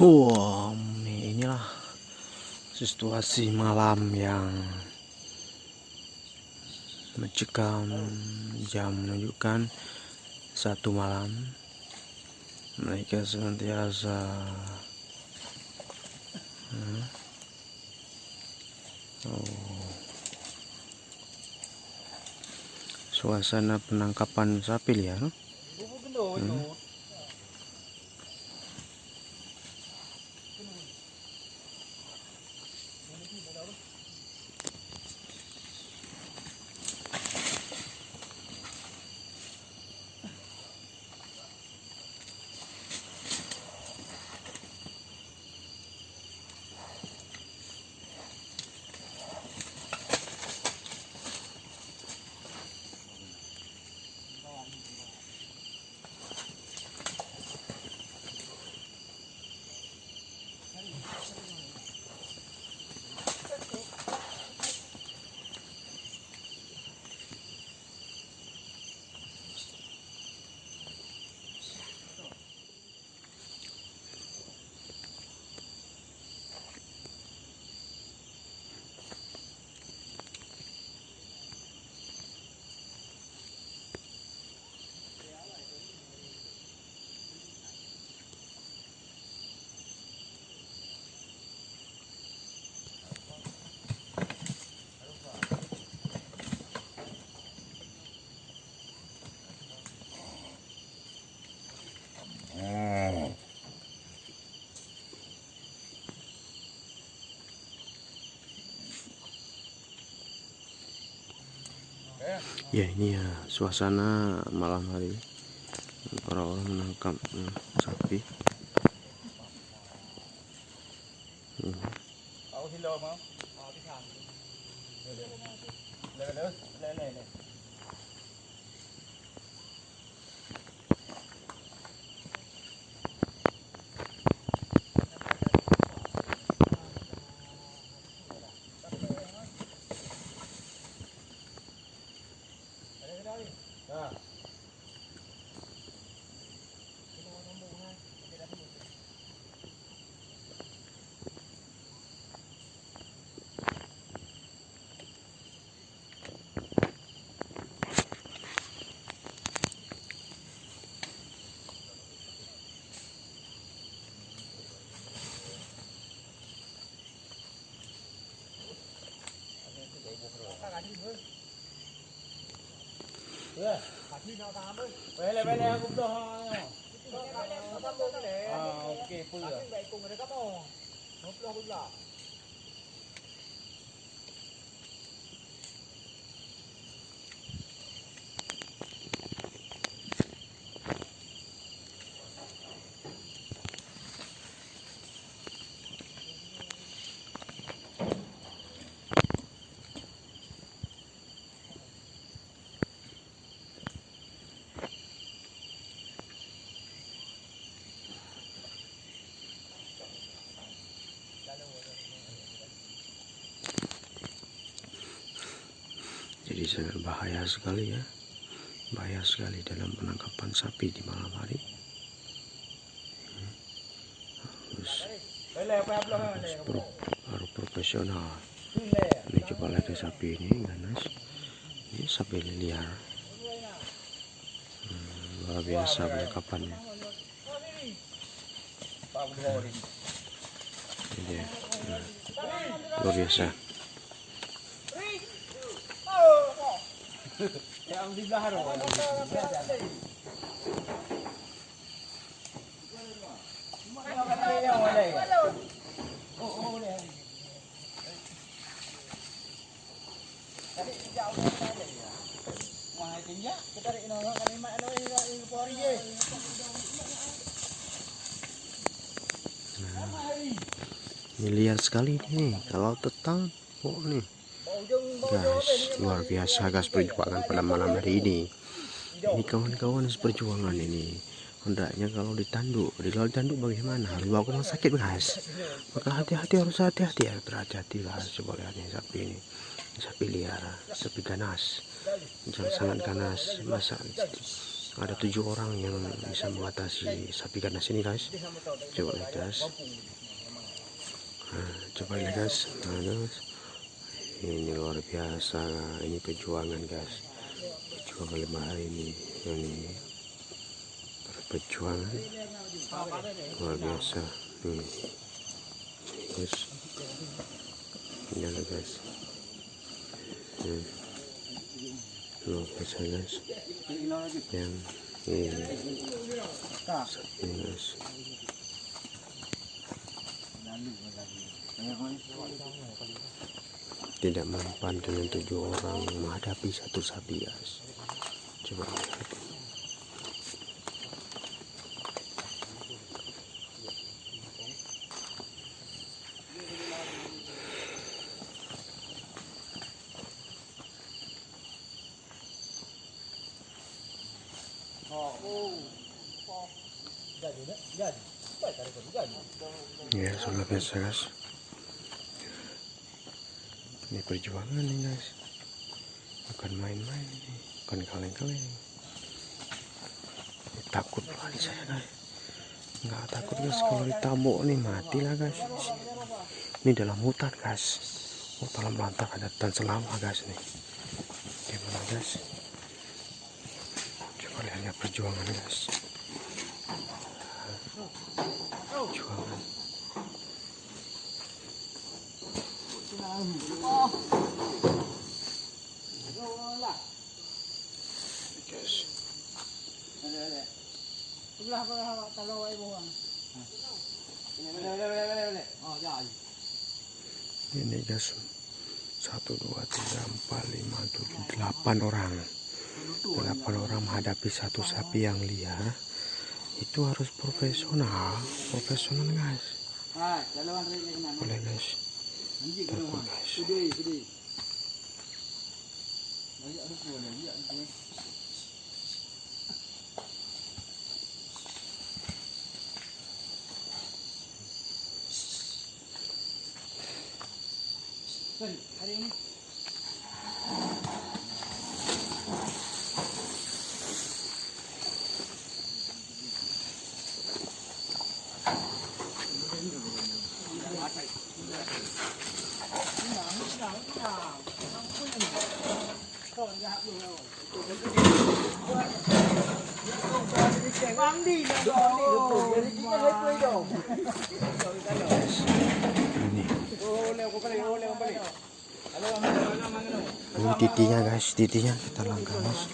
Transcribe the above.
Wah, inilah situasi malam yang mencekam. Jam menunjukkan 1 malam. Mereka senantiasa suasana penangkapan sapi liar. Ya, ini ya suasana malam hari para orang menangkap sapi. Jadi sangat bahaya sekali ya, bahaya sekali dalam penangkapan sapi di malam hari. Harus profesional. Ini coba lihat sapi ini ganas, ini sapi liar, luar biasa penangkapannya. Ini luar biasa. Ini liar sekali nih kalau tetang. Oh nih guys, luar biasa guys perjuangan pada malam hari ini. Ini kawan-kawan seperjuangan ini. Hendaknya kalau ditanduk bagaimana? Harus bawa ke rumah sakit guys. Maka hati-hati, harus hati-hati ya, berhati-hatilah. Coba lihat nih sapi ini, sapi liar, sapi ganas, sangat ganas. Masa ada 7 orang yang bisa mengatasi sapi ganas ini guys. Coba lihat guys. Nah, coba lihat guys. Nah, guys. Ini luar biasa, ini perjuangan guys, perjuangan 5 hari ini perjuangan luar biasa. Guys, ini guys, luar biasa guys, yang ini sapi guys. Tidak mempan dengan 7 orang menghadapi satu sapi guys. Coba lihat. Ya, luar biasa guys. Ini perjuangan nih guys, bukan main-main ini, bukan kaleng-kaleng. Takut banget saya guys, nggak takut guys, kalau ditabok nih mati lah guys. Ini dalam hutan guys, dalam belantara ada hutan selama guys nih. Gimana guys, coba lihat perjuangan guys, perjuangan. Ini guys, 1, 2, 3, 4, 5, 7, 8 orang. 8 orang menghadapi satu sapi yang liar. Itu harus profesional guys. Boleh guys. Takut guys. Hari ini ini titinya guys, titinya kita langkah guys.